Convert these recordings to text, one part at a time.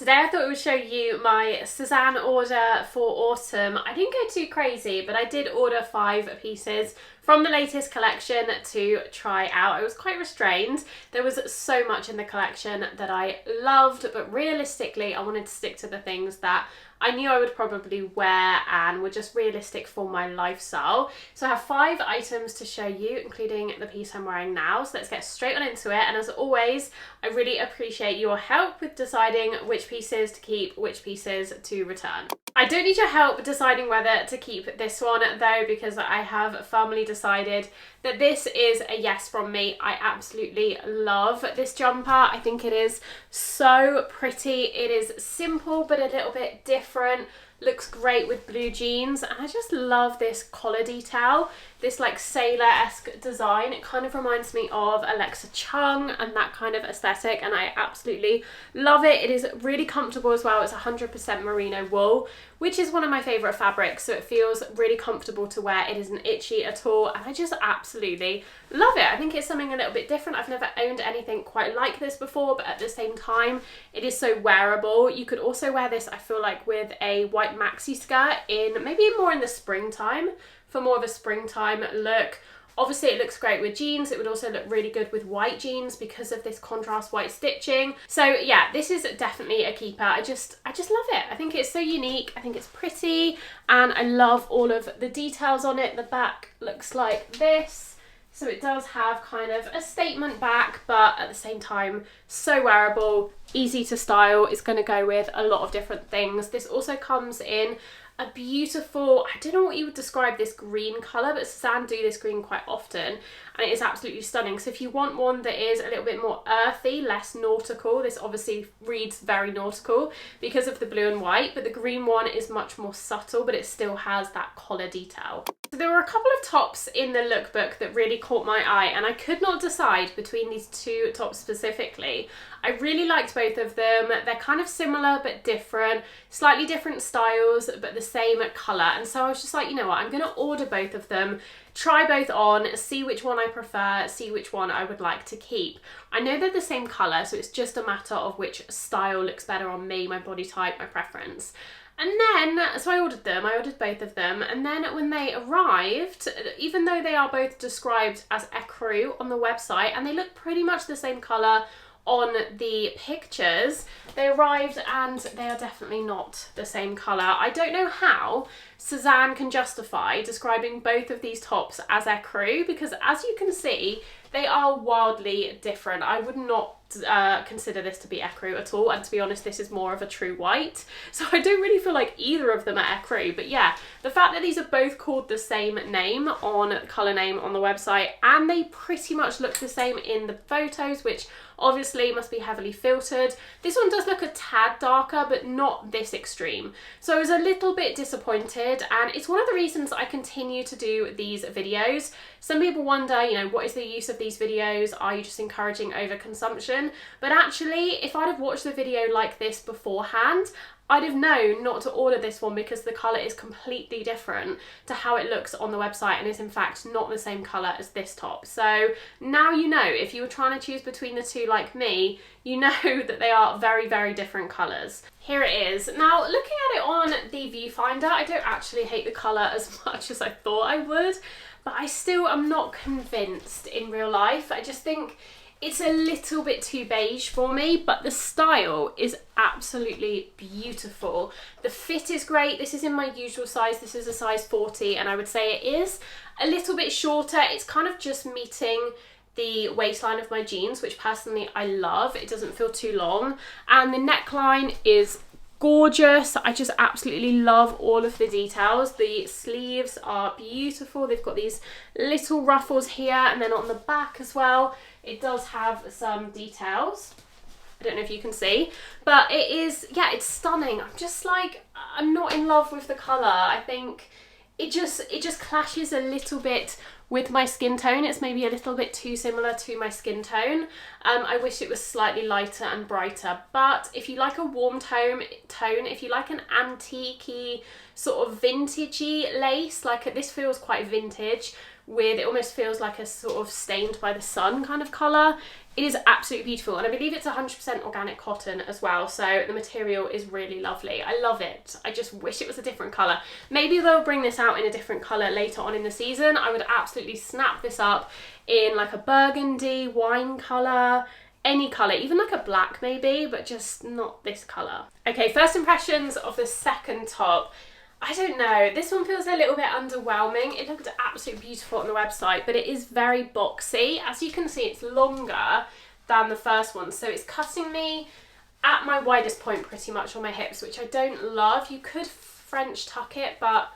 Today I thought I would show you my Sézane order for autumn. I didn't go too crazy, but I did order 5 pieces from the latest collection to try out. I was quite restrained. There was so much in the collection that I loved, but realistically I wanted to stick to the things that I knew I would probably wear and were just realistic for my lifestyle. So I have 5 items to show you, including the piece I'm wearing now. So let's get straight on into it. And as always, I really appreciate your help with deciding which pieces to keep, which pieces to return. I don't need your help deciding whether to keep this one though, because I have firmly decided that this is a yes from me. I absolutely love this jumper. I think it is so pretty. It is simple but a little bit different. Looks great with blue jeans, and I just love this collar detail, this like sailor-esque design. It kind of reminds me of Alexa Chung and that kind of aesthetic, and I absolutely love it. It is really comfortable as well. It's 100% merino wool, which is one of my favourite fabrics, so it feels really comfortable to wear. It isn't itchy at all, and I just absolutely love it. I think it's something a little bit different. I've never owned anything quite like this before, but at the same time, it is so wearable. You could also wear this, I feel like, with a white maxi skirt in maybe more in the springtime, for more of a springtime look. Obviously it looks great with jeans. It would also look really good with white jeans because of this contrast white stitching. So yeah, this is definitely a keeper. I just love it. I think it's so unique. I think it's pretty, and I love all of the details on it. The back looks like this. So it does have kind of a statement back, but at the same time, so wearable, easy to style. It's going to go with a lot of different things. This also comes in a beautiful, I don't know what you would describe this green colour, but Sézane do this green quite often, and it is absolutely stunning. So if you want one that is a little bit more earthy, less nautical, this obviously reads very nautical because of the blue and white, but the green one is much more subtle, but it still has that collar detail. So there were a couple of tops in the lookbook that really caught my eye, and I could not decide between these 2 tops specifically. I really liked both of them. They're kind of similar but different, slightly different styles but the same colour, and so I was just like, you know what, I'm going to order both of them, try both on, see which one I prefer, see which one I would like to keep. I know they're the same colour, so it's just a matter of which style looks better on me, my body type, my preference. And then, so I ordered both of them, and then when they arrived, even though they are both described as ecru on the website, and they look pretty much the same colour on the pictures, they arrived and they are definitely not the same colour. I don't know how Sézane can justify describing both of these tops as ecru, because as you can see, they are wildly different. I would not consider this to be ecru at all, and to be honest, this is more of a true white, so I don't really feel like either of them are ecru. But yeah, the fact that these are both called the same name on colour name on the website, and they pretty much look the same in the photos, which obviously must be heavily filtered. This one does look a tad darker, but not this extreme, so I was a little bit disappointed, and it's one of the reasons I continue to do these videos. Some people wonder, you know, what is the use of these videos? Are you just encouraging overconsumption? But actually, if I'd have watched the video like this beforehand, I'd have known not to order this one, because the colour is completely different to how it looks on the website, and is in fact not the same colour as this top. So now you know, if you were trying to choose between the 2 like me, you know that they are very, very different colours. Here it is. Now, looking at it on the viewfinder, I don't actually hate the colour as much as I thought I would, but I still am not convinced in real life. I just think it's a little bit too beige for me, but the style is absolutely beautiful. The fit is great. This is in my usual size. This is a size 40, and I would say it is a little bit shorter. It's kind of just meeting the waistline of my jeans, which personally I love. It doesn't feel too long, and the neckline is gorgeous. I just absolutely love all of the details. The sleeves are beautiful. They've got these little ruffles here, and then on the back as well, it does have some details. I don't know if you can see, but it is, yeah, it's stunning. I'm just like, I'm not in love with the colour. I think it just clashes a little bit with my skin tone. It's maybe a little bit too similar to my skin tone. I wish it was slightly lighter and brighter, but if you like a warm tone, if you like an antique-y sort of vintagey lace, like this feels quite vintage, with, it almost feels like a sort of stained by the sun kind of colour. It is absolutely beautiful, and I believe it's 100% organic cotton as well, so the material is really lovely. I love it. I just wish it was a different colour. Maybe they'll bring this out in a different colour later on in the season. I would absolutely snap this up in like a burgundy, wine colour, any colour, even like a black maybe, but just not this colour. Okay, first impressions of the second top. I don't know, this one feels a little bit underwhelming. It looked absolutely beautiful on the website, but it is very boxy. As you can see, it's longer than the first one, so it's cutting me at my widest point pretty much on my hips, which I don't love. You could French tuck it, but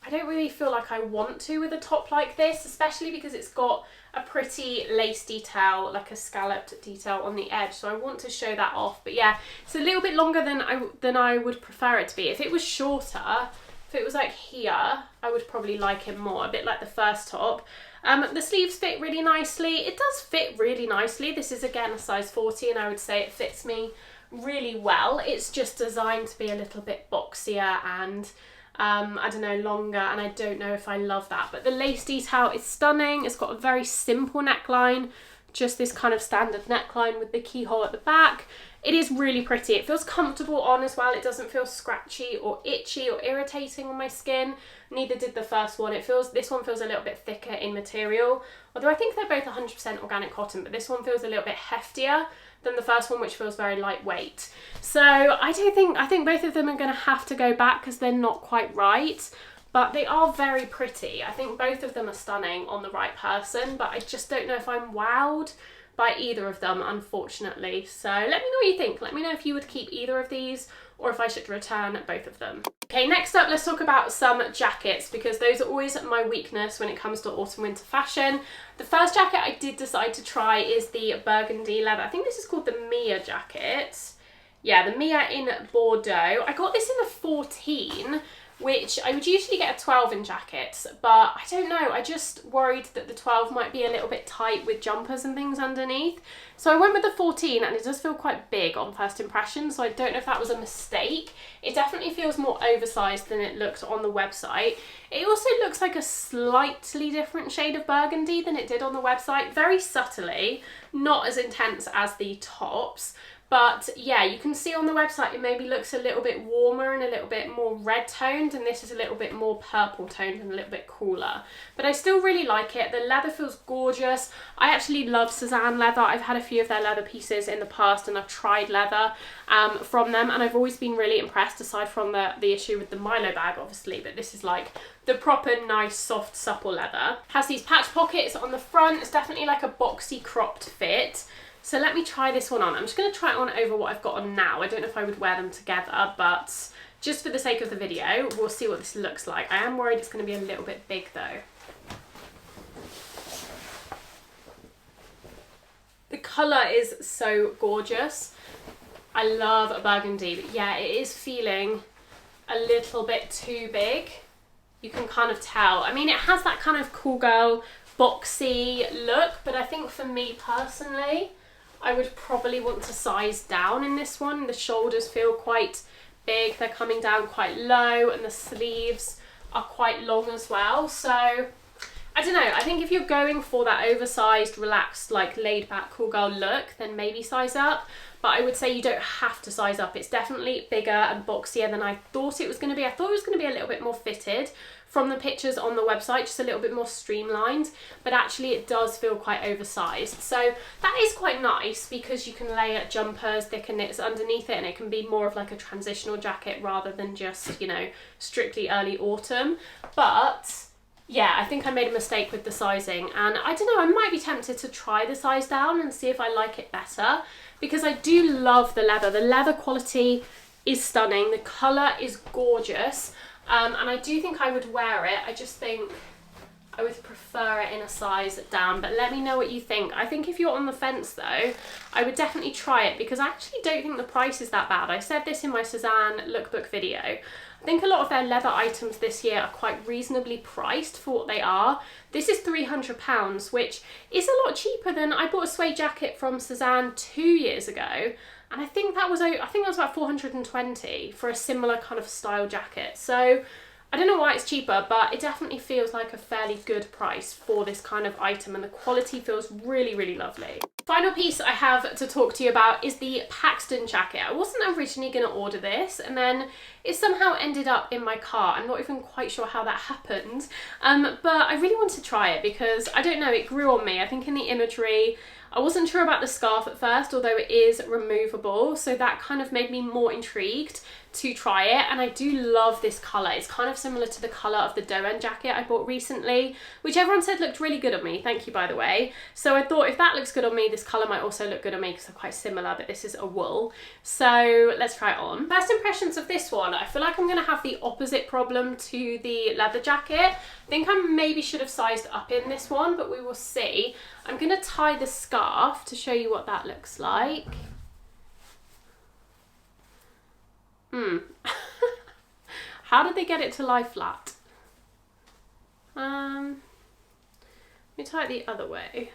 I don't really feel like I want to with a top like this, especially because it's got a pretty lace detail, like a scalloped detail on the edge, so I want to show that off. But yeah, it's a little bit longer than I would prefer it to be. If it was shorter, if it was like here, I would probably like it more, a bit like the first top. The sleeves fit really nicely. It does fit really nicely. This is again a size 40, and I would say it fits me really well. It's just designed to be a little bit boxier and I don't know, longer, and I don't know if I love that. But the lace detail is stunning. It's got a very simple neckline, just this kind of standard neckline with the keyhole at the back. It is really pretty. It feels comfortable on as well. It doesn't feel scratchy or itchy or irritating on my skin. Neither did the first one. This one feels a little bit thicker in material, although I think they're both 100% organic cotton, but this one feels a little bit heftier than the first one, which feels very lightweight. So I think both of them are going to have to go back because they're not quite right, but they are very pretty. I think both of them are stunning on the right person, but I just don't know if I'm wowed by either of them, unfortunately. So let me know what you think. Let me know if you would keep either of these or if I should return both of them. Okay, next up, let's talk about some jackets, because those are always my weakness when it comes to autumn winter fashion. The first jacket I did decide to try is the burgundy leather. I think this is called the Mia jacket. Yeah, the Mia in Bordeaux. I got this in a 14, which I would usually get a 12 in jackets, but I don't know, I just worried that the 12 might be a little bit tight with jumpers and things underneath. So I went with the 14, and it does feel quite big on first impression, so I don't know if that was a mistake. It definitely feels more oversized than it looked on the website. It also looks like a slightly different shade of burgundy than it did on the website, very subtly, not as intense as the tops. But yeah, you can see on the website it maybe looks a little bit warmer and a little bit more red toned, and this is a little bit more purple toned and a little bit cooler. But I still really like it. The leather feels gorgeous. I actually love Sézane leather. I've had a few of their leather pieces in the past, and I've tried leather from them, and I've always been really impressed, aside from the issue with the Milo bag obviously, but this is like the proper nice soft supple leather. Has these patch pockets on the front. It's definitely like a boxy cropped fit. So let me try this one on. I'm just going to try it on over what I've got on now. I don't know if I would wear them together, but just for the sake of the video, we'll see what this looks like. I am worried it's going to be a little bit big though. The colour is so gorgeous. I love a burgundy, but yeah, it is feeling a little bit too big. You can kind of tell. I mean, it has that kind of cool girl, boxy look, but I think for me personally, I would probably want to size down in this one. The shoulders feel quite big, they're coming down quite low, and the sleeves are quite long as well. So I don't know, I think if you're going for that oversized, relaxed, like laid back cool girl look, then maybe size up. But I would say you don't have to size up. It's definitely bigger and boxier than I thought it was going to be. I thought it was going to be a little bit more fitted from the pictures on the website, just a little bit more streamlined, but actually it does feel quite oversized. So that is quite nice, because you can layer jumpers, thicker knits underneath it, and it can be more of like a transitional jacket rather than just, you know, strictly early autumn. But yeah, I think I made a mistake with the sizing, and I don't know, I might be tempted to try the size down and see if I like it better, because I do love the leather. The leather quality is stunning, the colour is gorgeous, and I do think I would wear it. I just think I would prefer it in a size down, but let me know what you think. I think if you're on the fence though, I would definitely try it, because I actually don't think the price is that bad. I said this in my Sézane lookbook video. I think a lot of their leather items this year are quite reasonably priced for what they are. This is £300, which is a lot cheaper than, I bought a suede jacket from Sézane 2 years ago, and I think that was about 420 for a similar kind of style jacket. So I don't know why it's cheaper, but it definitely feels like a fairly good price for this kind of item, and the quality feels really, really lovely. Final piece I have to talk to you about is the Paxton jacket. I wasn't originally going to order this, and then it somehow ended up in my cart. I'm not even quite sure how that happened, but I really want to try it because, I don't know, it grew on me. I think in the imagery, I wasn't sure about the scarf at first, although it is removable, so that kind of made me more intrigued to try it. And I do love this colour. It's kind of similar to the colour of the Doen jacket I bought recently, which everyone said looked really good on me. Thank you, by the way. So I thought if that looks good on me, this colour might also look good on me because they're quite similar, but this is a wool. So let's try it on. First impressions of this one, I feel like I'm going to have the opposite problem to the leather jacket. I think I maybe should have sized up in this one, but we will see. I'm going to tie the scarf to show you what that looks like. How did they get it to lie flat? Let me tie it the other way.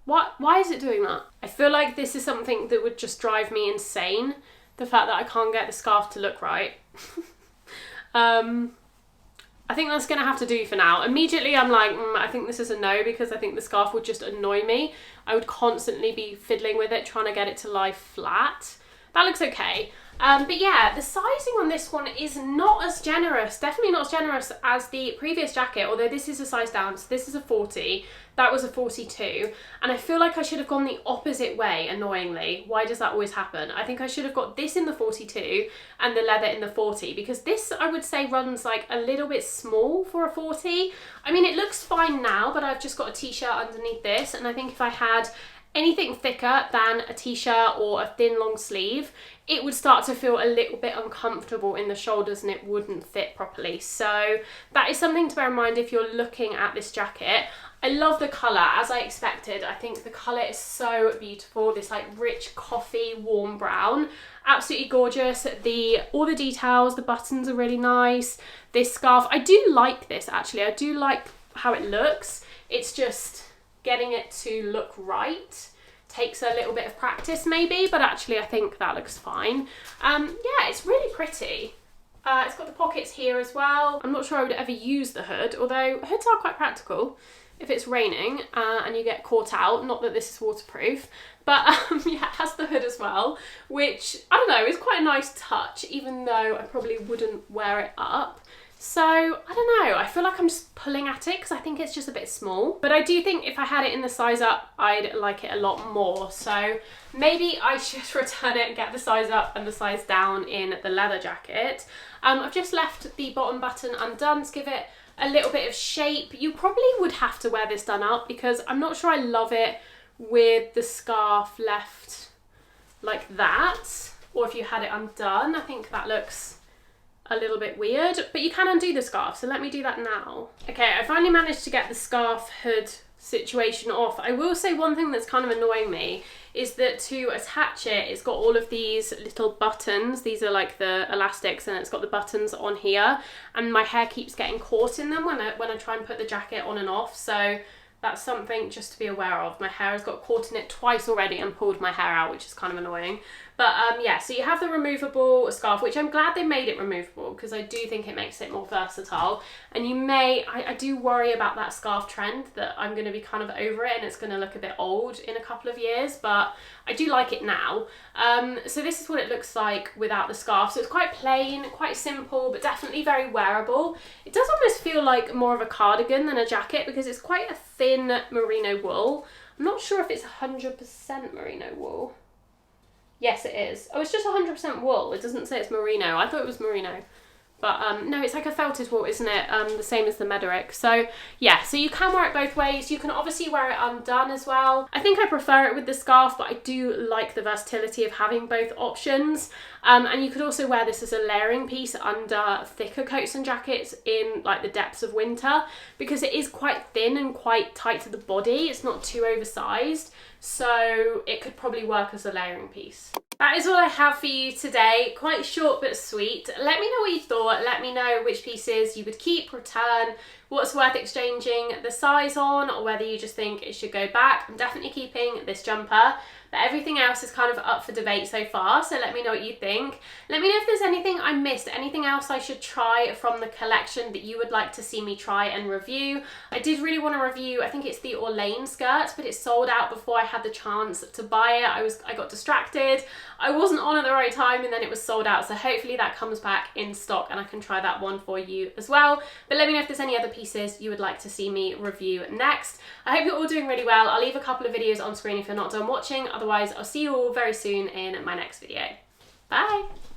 Why is it doing that? I feel like this is something that would just drive me insane. The fact that I can't get the scarf to look right. I think that's going to have to do for now. Immediately I'm like, I think this is a no, because I think the scarf would just annoy me. I would constantly be fiddling with it, trying to get it to lie flat. That looks okay. But yeah, the sizing on this one is not as generous, definitely not as generous as the previous jacket, although this is a size down, so this is a 40, that was a 42, and I feel like I should have gone the opposite way, annoyingly. Why does that always happen? I think I should have got this in the 42 and the leather in the 40, because this, I would say, runs like a little bit small for a 40. I mean, it looks fine now, but I've just got a t-shirt underneath this, and I think if I had anything thicker than a t-shirt or a thin long sleeve, it would start to feel a little bit uncomfortable in the shoulders and it wouldn't fit properly. So that is something to bear in mind if you're looking at this jacket. I love the colour, as I expected. I think the colour is so beautiful. This like rich coffee warm brown, absolutely gorgeous. All the details, the buttons are really nice. This scarf, I do like this actually. I do like how it looks. It's just getting it to look right takes a little bit of practice maybe, but actually I think that looks fine. Yeah, it's really pretty. It's got the pockets here as well. I'm not sure I would ever use the hood, although hoods are quite practical if it's raining and you get caught out. Not that this is waterproof, but yeah, it has the hood as well, which, I don't know, is quite a nice touch, even though I probably wouldn't wear it up. So, I don't know, I feel like I'm just pulling at it because I think it's just a bit small. But I do think if I had it in the size up, I'd like it a lot more. So maybe I should return it and get the size up and the size down in the leather jacket. I've just left the bottom button undone to give it a little bit of shape. You probably would have to wear this done up because I'm not sure I love it with the scarf left like that. Or if you had it undone, I think that looks a little bit weird, but you can undo the scarf, so let me do that now. Okay, I finally managed to get the scarf hood situation off. I will say one thing that's kind of annoying me is that to attach it, it's got all of these little buttons. These are like the elastics, and it's got the buttons on here, and my hair keeps getting caught in them when I try and put the jacket on and off, so that's something just to be aware of. My hair has got caught in it twice already and pulled my hair out, which is kind of annoying. But yeah, so you have the removable scarf, which I'm glad they made it removable because I do think it makes it more versatile. And you may, I do worry about that scarf trend, that I'm going to be kind of over it and it's going to look a bit old in a couple of years, but I do like it now. So this is what it looks like without the scarf. So it's quite plain, quite simple, but definitely very wearable. It does almost feel like more of a cardigan than a jacket because it's quite a thin merino wool. I'm not sure if it's 100% merino wool. Yes, it is. Oh, it's just 100% wool. It doesn't say it's merino. I thought it was merino. But no, it's like a felted wool, isn't it? The same as the Mederick. So yeah, so you can wear it both ways. You can obviously wear it undone as well. I think I prefer it with the scarf, but I do like the versatility of having both options. And you could also wear this as a layering piece under thicker coats and jackets in like the depths of winter, because it is quite thin and quite tight to the body. It's not too oversized, so it could probably work as a layering piece. That is all I have for you today. Quite short but sweet. Let me know what you thought. Let me know which pieces you would keep, return, what's worth exchanging the size on, or whether you just think it should go back. I'm definitely keeping this jumper. but everything else is kind of up for debate so far, so let me know what you think. Let me know if there's anything I missed, anything else I should try from the collection that you would like to see me try and review. I did really want to review, I think it's the Orlane skirt, but it sold out before I had the chance to buy it. I got distracted, I wasn't on at the right time, and then it was sold out, so hopefully that comes back in stock and I can try that one for you as well. But let me know if there's any other pieces you would like to see me review next. I hope you're all doing really well. I'll leave a couple of videos on screen if you're not done watching. Otherwise, I'll see you all very soon in my next video. Bye!